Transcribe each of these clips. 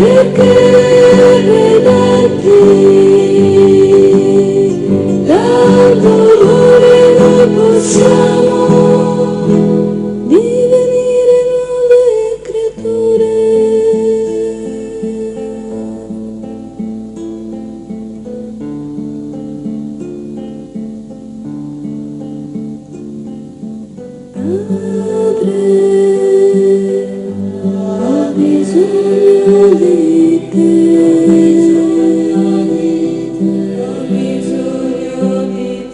perché redenti dal dolore noi possiamo divenire nuove creature. Padre, ho bisogno di te, ho bisogno di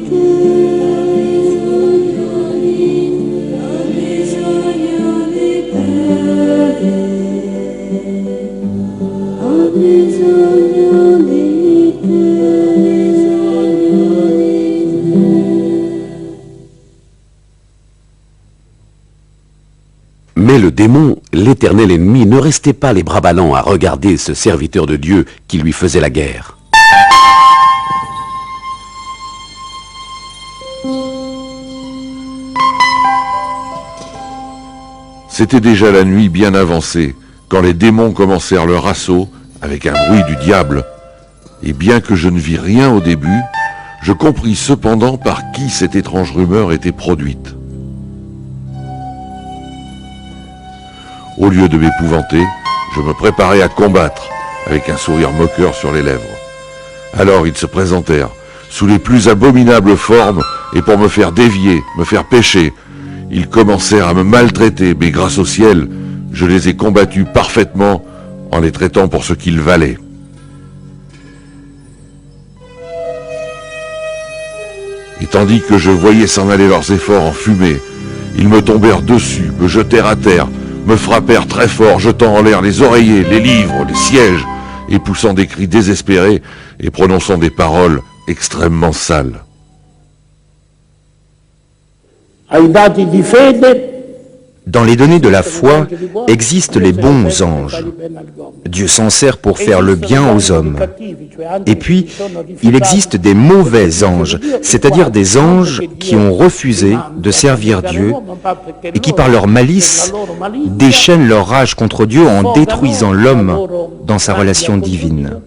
te, ho bisogno di te, ho bisogno di te, ho bisogno di te. Mais le démon, l'éternel ennemi, ne restait pas les bras ballants à regarder ce serviteur de Dieu qui lui faisait la guerre. C'était déjà la nuit bien avancée, quand les démons commencèrent leur assaut avec un bruit du diable. Et bien que je ne vis rien au début, je compris cependant par qui cette étrange rumeur était produite. Au lieu de m'épouvanter, je me préparais à combattre, avec un sourire moqueur sur les lèvres. Alors ils se présentèrent, sous les plus abominables formes, et pour me faire dévier, me faire pécher, ils commencèrent à me maltraiter, mais grâce au ciel, je les ai combattus parfaitement en les traitant pour ce qu'ils valaient. Et tandis que je voyais s'en aller leurs efforts en fumée, ils me tombèrent dessus, me jetèrent à terre, me frappèrent très fort, jetant en l'air les oreillers, les livres, les sièges, et poussant des cris désespérés et prononçant des paroles extrêmement sales. Dans les données de la foi existent les bons anges. Dieu s'en sert pour faire le bien aux hommes. Et puis, il existe des mauvais anges, c'est-à-dire des anges qui ont refusé de servir Dieu et qui, par leur malice, déchaînent leur rage contre Dieu en détruisant l'homme dans sa relation divine.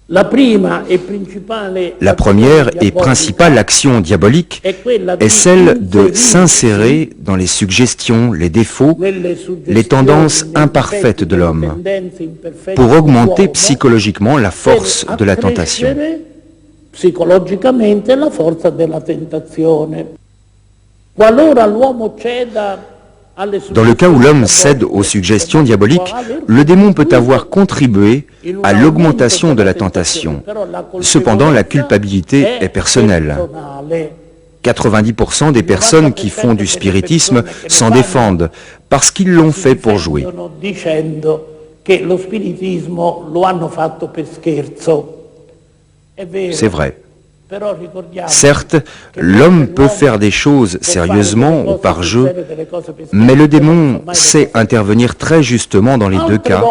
La première et principale action diabolique est celle de s'insérer dans les suggestions, les défauts, les tendances imparfaites de l'homme, pour augmenter psychologiquement la force de la tentation. Dans le cas où l'homme cède aux suggestions diaboliques, le démon peut avoir contribué à l'augmentation de la tentation. Cependant, la culpabilité est personnelle. 90% des personnes qui font du spiritisme s'en défendent parce qu'ils l'ont fait pour jouer. C'est vrai. Certes, l'homme peut faire des choses sérieusement ou par jeu, mais le démon sait intervenir très justement dans les deux cas,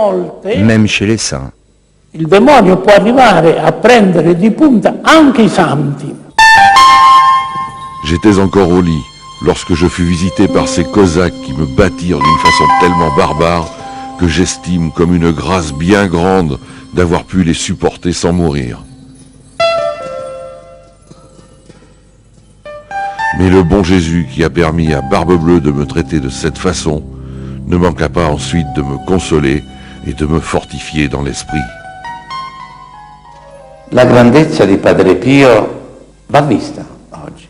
même chez les saints. Il demonio può arrivare a prendere di punta anche i santi. J'étais encore au lit lorsque je fus visité par ces cosaques qui me battirent d'une façon tellement barbare que j'estime comme une grâce bien grande d'avoir pu les supporter sans mourir. Mais le bon Jésus qui a permis à Barbe-Bleue de me traiter de cette façon ne manqua pas ensuite de me consoler et de me fortifier dans l'esprit. La grandezza di Padre Pio va vista oggi.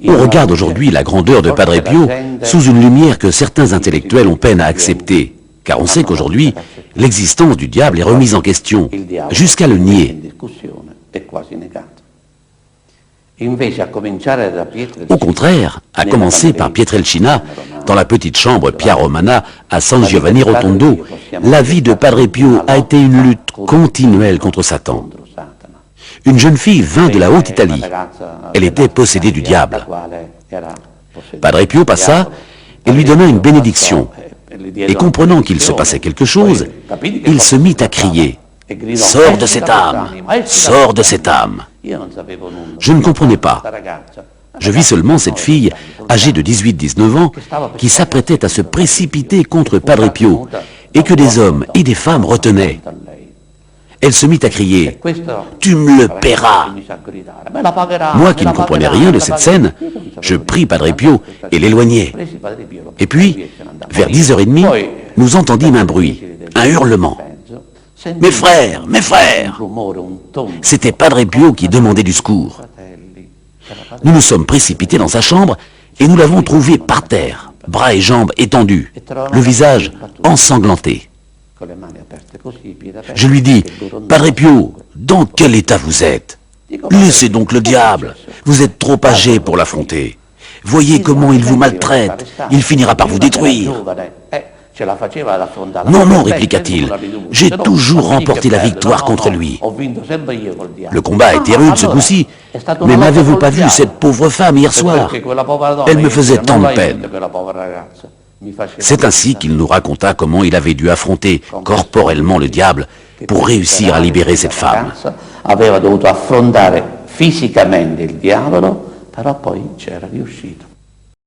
On regarde aujourd'hui la grandeur de Padre Pio sous une lumière que certains intellectuels ont peine à accepter, car on sait qu'aujourd'hui, l'existence du diable est remise en question, jusqu'à le nier. Au contraire, à commencer par Pietrelcina, dans la petite chambre Pia Romana à San Giovanni Rotondo, la vie de Padre Pio a été une lutte continuelle contre Satan. Une jeune fille vint de la Haute-Italie. Elle était possédée du diable. Padre Pio passa et lui donna une bénédiction. Et comprenant qu'il se passait quelque chose, il se mit à crier « Sors de cette âme! Sors de cette âme !» Je ne comprenais pas. Je vis seulement cette fille, âgée de 18-19 ans, qui s'apprêtait à se précipiter contre Padre Pio, et que des hommes et des femmes retenaient. Elle se mit à crier « Tu me le paieras !» Moi qui ne comprenais rien de cette scène, je pris Padre Pio et l'éloignai. Et puis, vers 10h30, nous entendîmes un bruit, un hurlement. « Mes frères, mes frères !» C'était Padre Pio qui demandait du secours. Nous nous sommes précipités dans sa chambre et nous l'avons trouvé par terre, bras et jambes étendus, le visage ensanglanté. Je lui dis, « Padre Pio, dans quel état vous êtes? Laissez donc le diable, vous êtes trop âgé pour l'affronter. Voyez comment il vous maltraite, il finira par vous détruire. » « Non, non, répliqua-t-il, j'ai toujours remporté la victoire contre lui. Le combat a été rude ce coup-ci, mais n'avez-vous pas vu cette pauvre femme hier soir? Elle me faisait tant de peine. » C'est ainsi qu'il nous raconta comment il avait dû affronter corporellement le diable pour réussir à libérer cette femme. Aveva dovuto affrontare fisicamente il diavolo, però poi c'era riuscito.